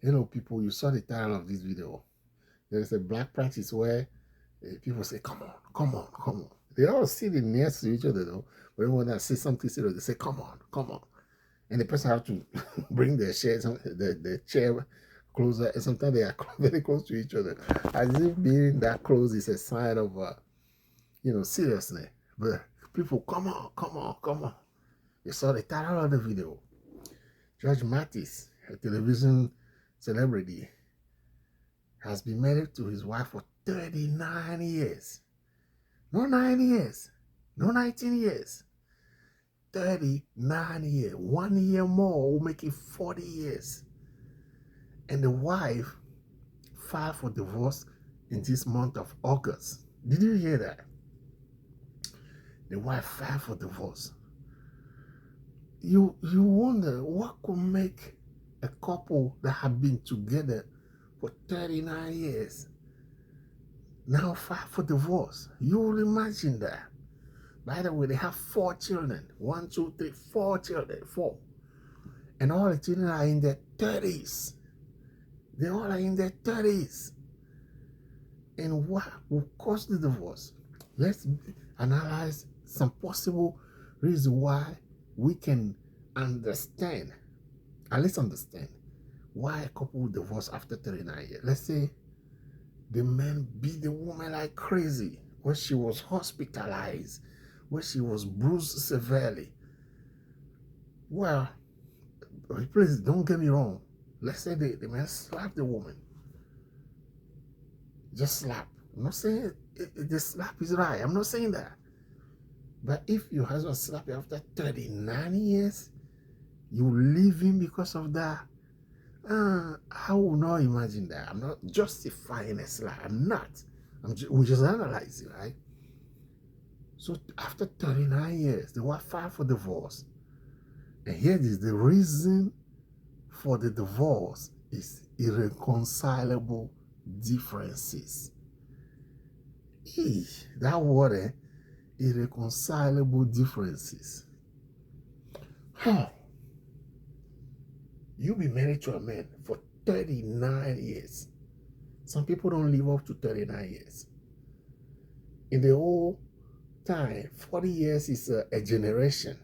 People, you saw the title of this video. There is a black practice where people say, come on, come on, come on. They all sitting next to each other though. But when I say something serious, they say, come on, come on. And the person have to bring their chairs, the chair closer. And sometimes they are very close to each other. As if being that close is a sign of, seriousness. But people, come on, come on, come on. You saw the title of the video. Judge Mathis, a television celebrity, has been married to his wife for 39 years. No 9 years. No 19 years. 39 years. 1 year more will make it 40 years. And the wife filed for divorce in this month of August. Did you hear that? The wife filed for divorce. You wonder what could make a couple that have been together for 39 years now file for divorce. You will imagine that. By the way, they have 4 children. 1, 2, 3, 4 children. 4. And all the children are in their 30s. They all are in their 30s. And what will cause the divorce? Let's analyze some possible reasons why we can understand, at least understand, why a couple will divorce after 39 years. Let's say the man beat the woman like crazy, where she was hospitalized, where she was bruised severely. Well, please don't get me wrong. Let's say the man slapped the woman. Just slap. I'm not saying the slap is right. I'm not saying that. But if your husband slapped you after 39 years, you leave him because of that, I will not imagine that. I'm not justifying a slap. I'm not. We just analyze it, right? So after 39 years, the wife filed for divorce. And here is the reason for the divorce is irreconcilable differences. That word, irreconcilable differences. You be married to a man for 39 years. Some people don't live up to 39 years. In the whole time, 40 years is a generation.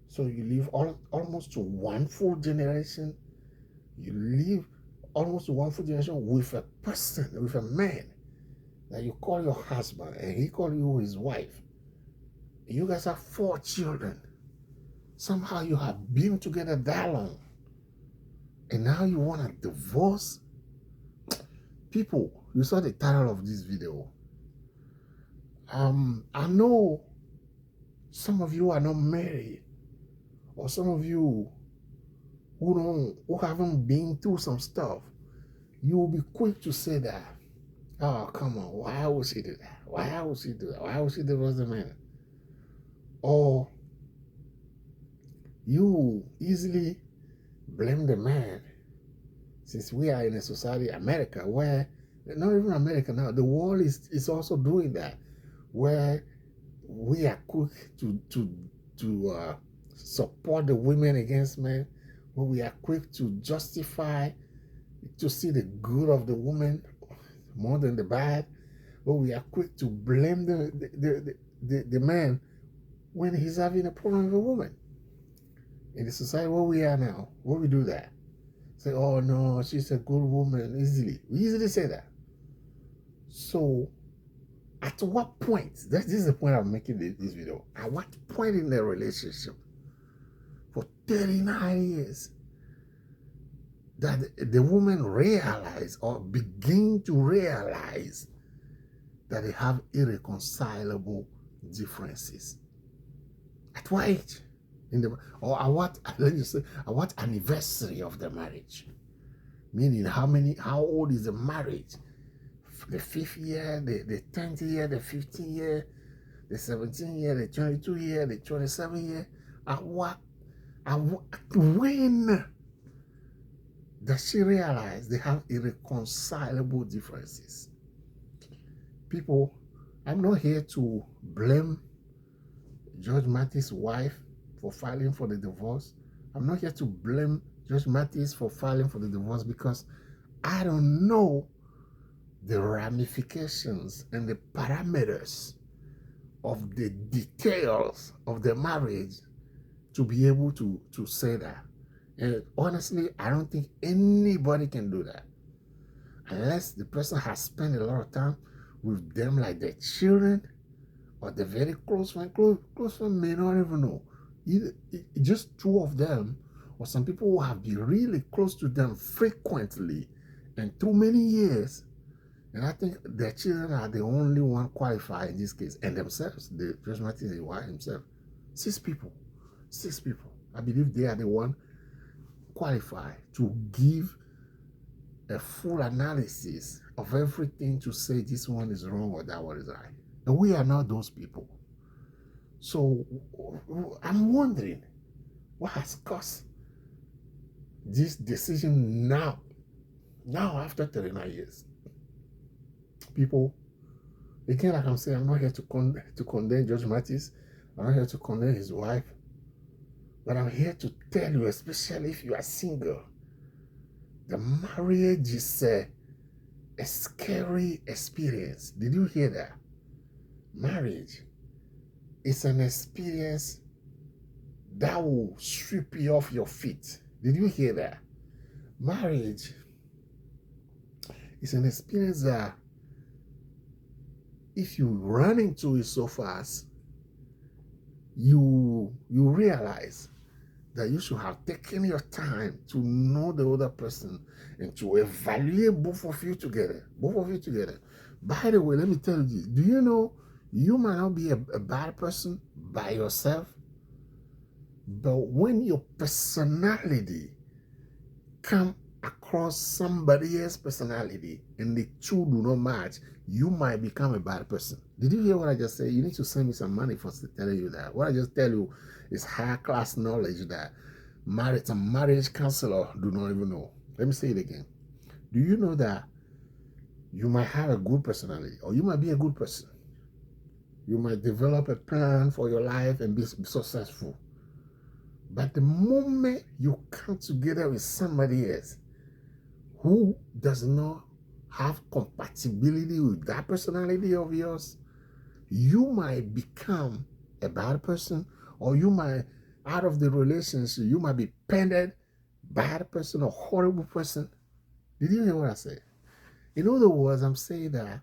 So you live almost to one full generation. You live almost to one full generation with a person, with a man that you call your husband and he call you his wife. You guys have 4 children. Somehow you have been together that long. And now you want to divorce? People, you saw the title of this video. I know some of you are not married, or some of you who haven't been through some stuff. You will be quick to say that, oh, come on, why would she do that? Why would she do that? Why would she divorce the man? Or you easily blame the man, since we are in a society, America, where, not even America now, the world is also doing that, where we are quick to support the women against men, where we are quick to justify, to see the good of the woman more than the bad, where we are quick to blame the man when he's having a problem with a woman. In the society where we are now, where we do that, say, oh no, she's a good woman, we easily say that. So at what point, this is the point I'm making this video, at what point in the relationship for 39 years that the woman realize or begin to realize that they have irreconcilable differences? At what age? Or at what anniversary of the marriage? Meaning how old is the marriage? The 5th year, the 10th year, the 15th year, the 17th year, the 22 year, the 27th year. When does she realize they have irreconcilable differences? People, I'm not here to blame Judge Mathis' wife for filing for the divorce. I'm not here to blame Judge Mathis for filing for the divorce because I don't know the ramifications and the parameters of the details of the marriage to be able to say that. And honestly, I don't think anybody can do that unless the person has spent a lot of time with them, like their children or the very close friend. Close friend may not even know. Either just two of them, or some people who have been really close to them frequently and through many years. And I think their children are the only one qualified in this case, and themselves. The Judge Martin is wife himself. 6 people. 6 people. I believe they are the one qualified to give a full analysis of everything to say this one is wrong or that one is right. And we are not those people. So I'm wondering what has caused this decision now after 39 years. People, again, like I'm saying, I'm not here to condemn Judge Mathis. I'm not here to condemn his wife. But I'm here to tell you, especially if you are single, the marriage is a scary experience. Did you hear that? Marriage is an experience that will sweep you off your feet. Did you hear that? Marriage is an experience that if you run into it so fast, you realize that you should have taken your time to know the other person and to evaluate both of you together. By the way, let me tell you this. Do you know you might not be a bad person by yourself, but when your personality come across somebody else's personality and the two do not match, you might become a bad person. Did you hear what I just said? You need to send me some money for telling you that. What I just tell you is high class knowledge that marriage counselor do not even know. Let me say it again. Do you know that you might have a good personality, or you might be a good person? You might develop a plan for your life and be successful. But the moment you come together with somebody else who does not have compatibility with that personality of yours, you might become a bad person, or you might, out of the relationship, you might be painted bad person or horrible person. Did you hear what I said? In other words, I'm saying that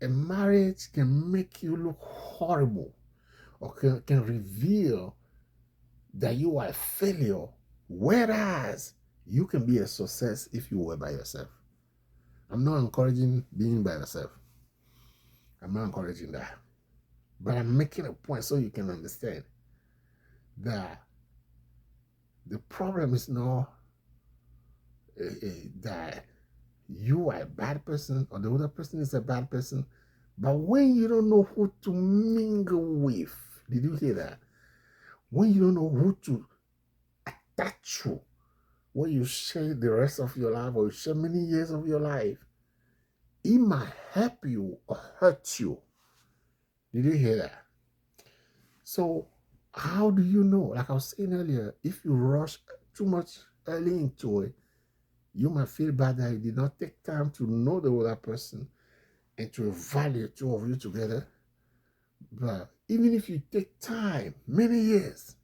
a marriage can make you look horrible, or can reveal that you are a failure, whereas you can be a success if you were by yourself. I'm not encouraging being by yourself. I'm not encouraging that. But I'm making a point so you can understand that the problem is not that you are a bad person or the other person is a bad person, but when you don't know who to mingle with. Did you hear that? When you don't know who to attach to, when you share the rest of your life or you share many years of your life, it might help you or hurt you. Did you hear that? So how do you know? Like I was saying earlier, if you rush too much early into it, you might feel bad that you did not take time to know the other person and to evaluate two of you together. But even if you take time, many years,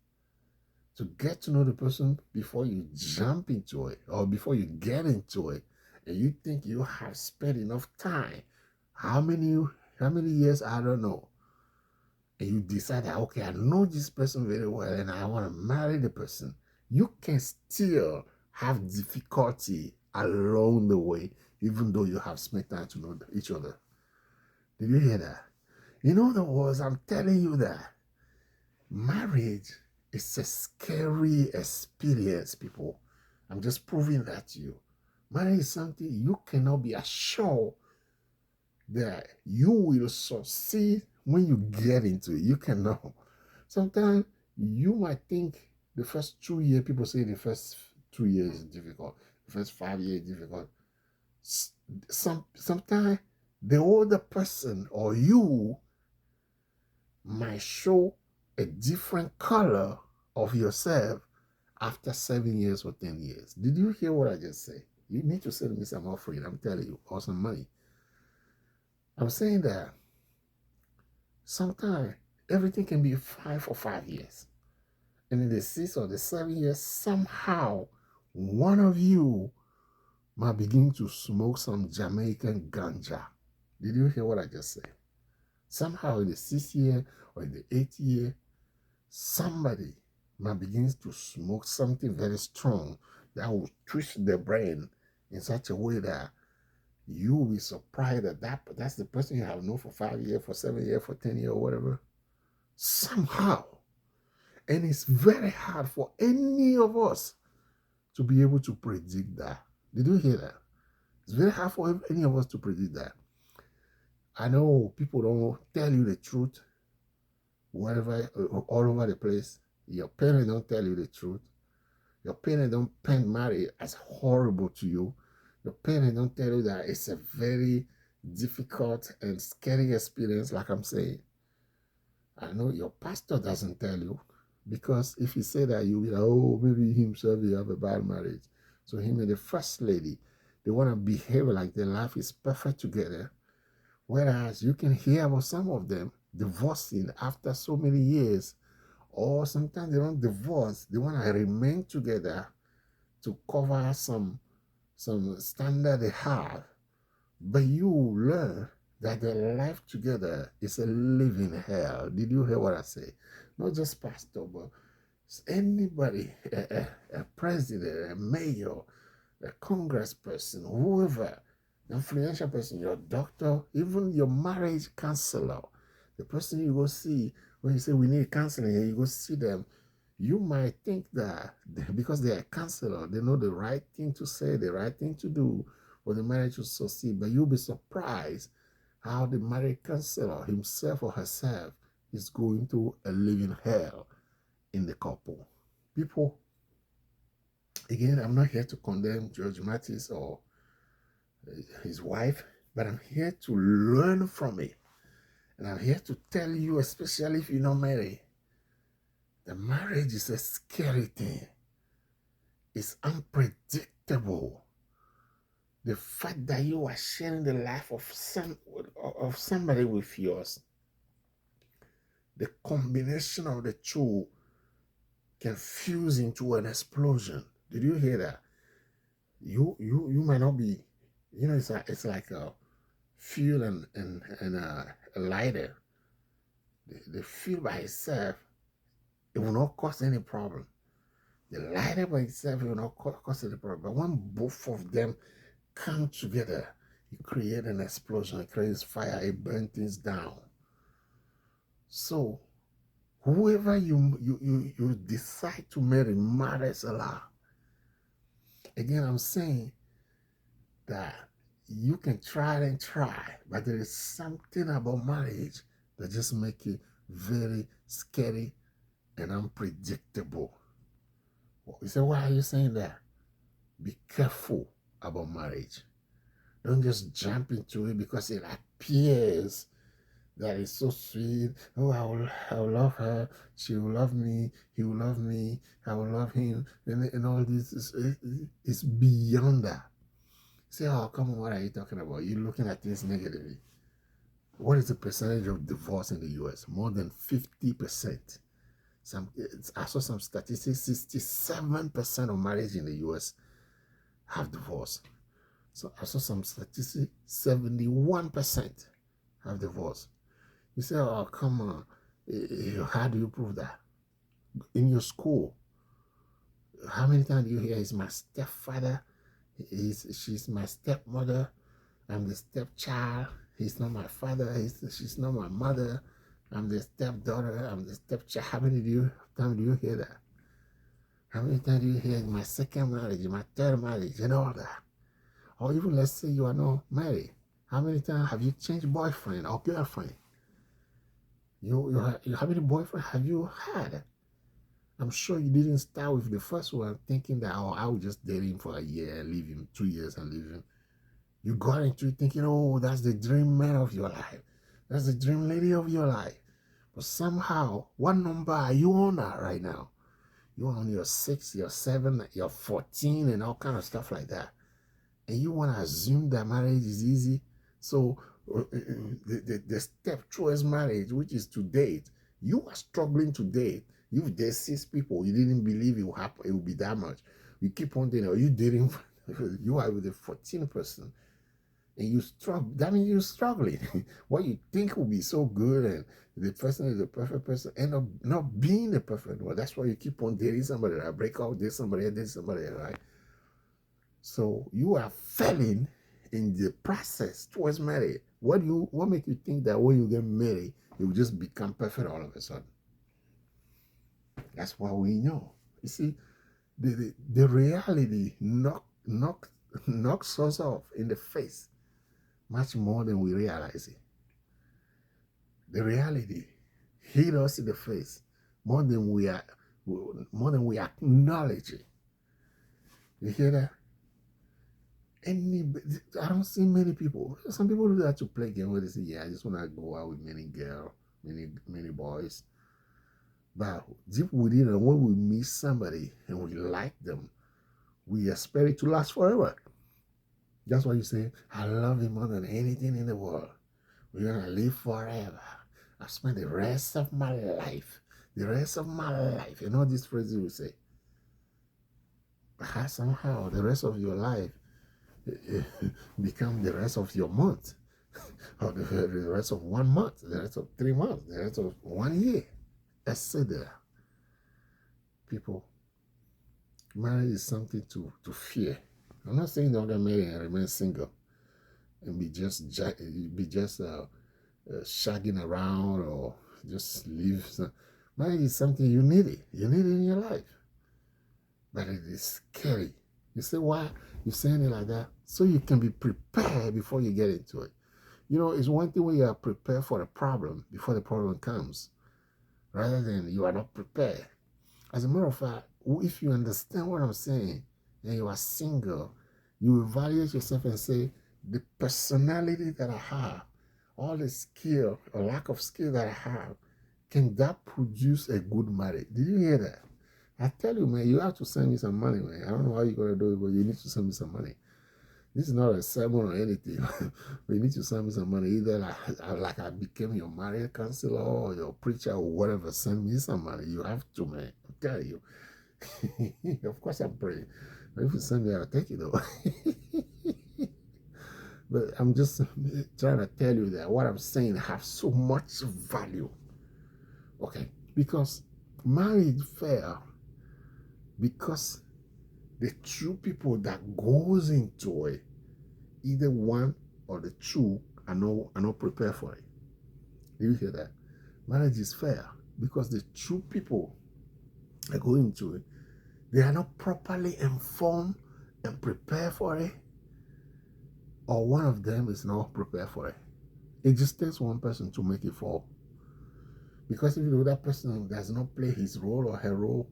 to get to know the person before you jump into it or before you get into it, and you think you have spent enough time, how many years, I don't know, and you decide that, okay, I know this person very well and I want to marry the person, you can still have difficulty along the way, even though you have spent time to know each other. Did you hear that? In other words, I'm telling you that marriage is a scary experience, people. I'm just proving that to you. Marriage is something you cannot be assured that you will succeed when you get into it. You cannot. Sometimes you might think the first 2 years, people say the first 2 years is difficult, the first 5 years is difficult. Sometimes the older person or you might show a different color of yourself after 7 years or 10 years. Did you hear what I just said? You need to send me some offering, I'm telling you, or some money. I'm saying that sometimes everything can be fine for 5 years. And in the 6 or the 7 years, somehow one of you might begin to smoke some Jamaican ganja. Did you hear what I just said? Somehow in the 6th year or in the 8th year, somebody might begin to smoke something very strong that will twist the brain in such a way that you will be surprised that that's the person you have known for 5 years, for 7 years, for 10 years, or whatever. Somehow. And it's very hard for any of us to be able to predict that. Did you hear that? It's very hard for any of us to predict that. I know people don't tell you the truth wherever, all over the place. Your parents don't tell you the truth. Your parents don't paint marriage as horrible to you. Your parents don't tell you that it's a very difficult and scary experience, like I'm saying. I know your pastor doesn't tell you, because if he say that, you'll be like, oh, maybe himself he have a bad marriage. So him and the first lady, they want to behave like their life is perfect together. Whereas you can hear about some of them divorcing after so many years, or sometimes they don't divorce, they want to remain together to cover some standard they have. But you learn that their life together is a living hell. Did you hear what I say? Not just pastor, but anybody, a president, a mayor, a congressperson, whoever, influential person, your doctor, even your marriage counselor, the person you go see when you say we need counseling, and you go see them, you might think that because they are a counselor, they know the right thing to say, the right thing to do for the marriage to succeed. But you'll be surprised how the marriage counselor himself or herself is going through a living hell in the couple. People, again, I'm not here to condemn George Mathis or his wife, but I'm here to learn from it. And I'm here to tell you, especially if you're not married, the marriage is a scary thing. It's unpredictable. The fact that you are sharing the life of somebody with yours, the combination of the two can fuse into an explosion. Did you hear that? You might not be, it's like a fuel and a lighter. The fuel by itself, it will not cause any problem. The lighter by itself will not cause any problem. But when both of them come together, it creates an explosion, it creates fire, it burns things down. So whoever you decide to marry matters a lot. Again, I'm saying that you can try and try, but there is something about marriage that just makes it very scary and unpredictable. You say, why are you saying that? Be careful about marriage. Don't just jump into it because it appears that it's so sweet. Oh, I will love her. She will love me. He will love me. I will love him. And all this is beyond that. Say, oh, come on, what are you talking about? You're looking at things negatively. What is the percentage of divorce in the U.S.? More than 50%. I saw some statistics, 67% of marriage in the U.S. have divorce. So I saw some statistics, 71% have divorce. You say, oh, come on. How do you prove that? In your school, how many times do you hear, he's my stepfather, she's my stepmother, I'm the stepchild, he's not my father, she's not my mother, I'm the stepdaughter, I'm the stepchild. How many times do you hear that? How many times do you hear my second marriage, my third marriage, and all that? Or even let's say you are not married. How many times have you changed boyfriend or girlfriend? How many boyfriends have you had? I'm sure you didn't start with the first one thinking that, oh, I will just date him for a year and leave him, 2 years and leave him. You got into it thinking, oh, that's the dream man of your life. That's the dream lady of your life. But somehow, what number are you on right now? You're on your 6, your 7, your 14, and all kind of stuff like that. And you want to assume that marriage is easy. So the step towards marriage, which is to date, you are struggling to date. You've dated 6 people. You didn't believe it would happen. It would be that much. You keep on dating. Are you dating? You are with a 14 person. And you struggle. That means you're struggling. What you think will be so good, and the person is the perfect person, end up not being the perfect one. That's why you keep on dating somebody. I break off, date somebody, right? So you are failing in the process towards marriage. What make you think that when you get married, you will just become perfect all of a sudden? That's what we know. You see, the reality knocks us off in the face much more than we realize it. The reality hit us in the face more than we acknowledge it. You hear that? I don't see many people. Some people do that to play game where they say, "Yeah, I just want to go out with many girls, many boys." But deep within, and when we meet somebody and we like them, we expect it to last forever. That's why you say, "I love him more than anything in the world. We're gonna live forever. I spend the rest of my life, and all these phrases we say. But somehow the rest of your life become the rest of your month, or the rest of 1 month, the rest of 3 months, the rest of 1 year, etc. People, marriage is something to fear. I'm not saying don't get married and remain single and be just shagging around or just live. Marriage is something you need it. You need it in your life. But it is scary. You say, why you saying it like that? So you can be prepared before you get into it. You know, it's one thing when you are prepared for a problem before the problem comes, rather than you are not prepared. As a matter of fact, if you understand what I'm saying and you are single, you evaluate yourself and say, the personality that I have, all the skill or lack of skill that I have, can that produce a good marriage? Did you hear that? I tell you, man, you have to send me some money, man. I don't know how you're going to do it, but you need to send me some money. This is not a sermon or anything. But you need to send me some money. Either like I became your marriage counselor or your preacher or whatever. Send me some money. You have to, man. I'm telling you. Of course I'm praying. But if you send me, I'll take it, though. But I'm just trying to tell you that what I'm saying has so much value. Okay? Because marriage fail because the true people that goes into it, either one or the two are not prepared for it. Do you hear that? Marriage is fair because the true people that go into it, they are not properly informed and prepared for it, or one of them is not prepared for it. It just takes one person to make it fall. Because if the other person does not play his role or her role,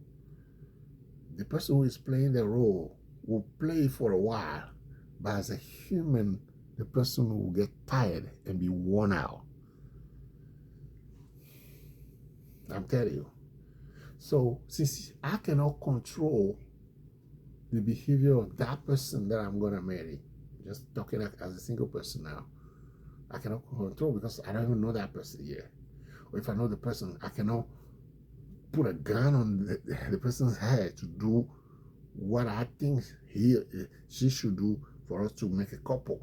the person who is playing the role will play for a while, but as a human, the person will get tired and be worn out. I'm telling you. So since I cannot control the behavior of that person that I'm going to marry, just talking as a single person now, I cannot control because I don't even know that person yet. Or if I know the person, I cannot put a gun on the person's head to do what I think she should do for us to make a couple.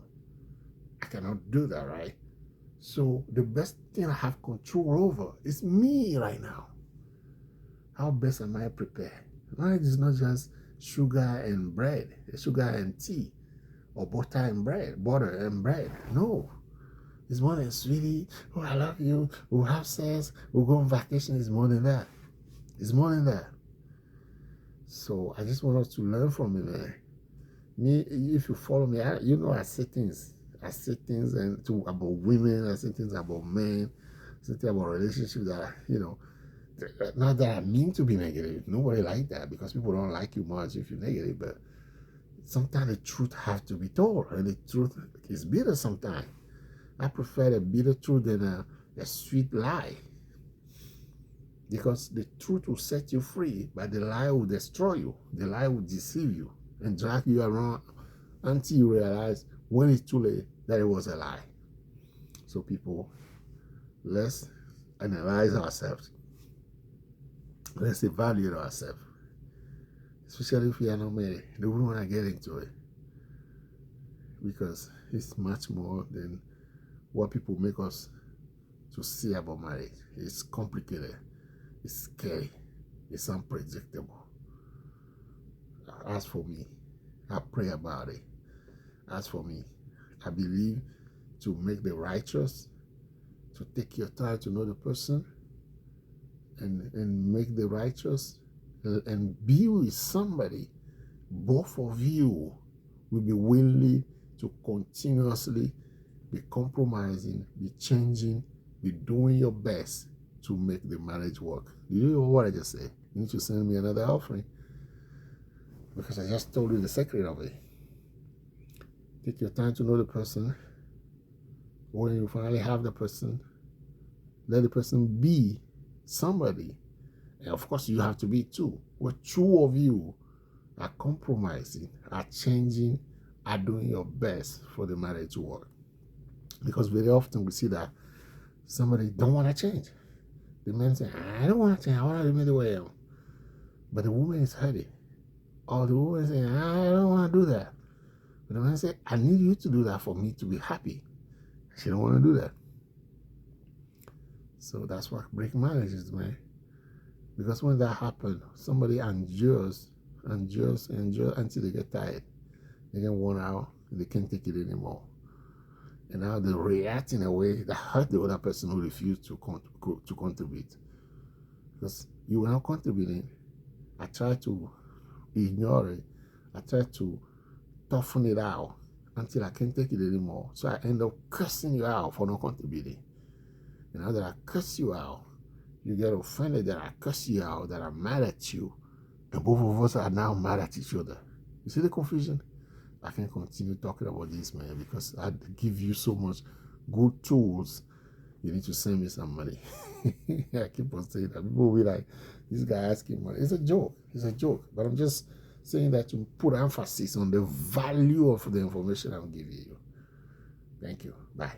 I cannot do that, right? So the best thing I have control over is me right now. How best am I prepared? Marriage is not just sugar and bread, sugar and tea, or butter and bread. No. It's more than, sweetie, oh, I love you, we'll have sex, we'll go on vacation. It's more than that. It's more than that. So I just want us to learn from it, man. Me, if you follow me, I say things. About women, I say things about men, I say things about relationships that, not that I mean to be negative. Nobody like that because people don't like you much if you're negative, but sometimes the truth has to be told, and the truth is bitter sometimes. I prefer a bitter truth than a sweet lie. Because the truth will set you free, but the lie will destroy you. The lie will deceive you and drag you around until you realize when it's too late that it was a lie. So people, let's analyze ourselves. Let's evaluate ourselves. Especially if we are not married. They wouldn't want to get into it. Because it's much more than what people make us to see about marriage. It's complicated. It's scary. It's unpredictable. As for me, I pray about it. As for me, I believe to make the righteous, to take your time to know the person and make the righteous and be with somebody, both of you will be willing to continuously be compromising, be changing, be doing your best to make the marriage work. Do you know what I just said? You need to send me another offering because I just told you the secret of it. Take your time to know the person. When you finally have the person, let the person be somebody. And of course, you have to be too. Where two of you are compromising, are changing, are doing your best for the marriage to work. Because very often we see that somebody don't want to change. The man say, I don't want to change, I want to remain the way I am. But the woman is hurting. Or the woman say, I don't want to do that. But the man say, I need you to do that for me to be happy. She don't want to do that. So that's what break marriages, man. Because when that happens, somebody endures until they get tired. They get worn out, and they can't take it anymore. And now they react in a way that hurt the other person who refused to contribute. Because you were not contributing. I tried to ignore it. I tried to toughen it out until I can't take it anymore. So I end up cursing you out for not contributing. And now that I curse you out, you get offended that I curse you out, that I'm mad at you, and both of us are now mad at each other. You see the confusion? I can continue talking about this, man, because I give you so much good tools. You need to send me some money. I keep on saying that. People will be like, this guy asking money. It's a joke. It's a joke. But I'm just saying that to put emphasis on the value of the information I'm giving you. Thank you. Bye.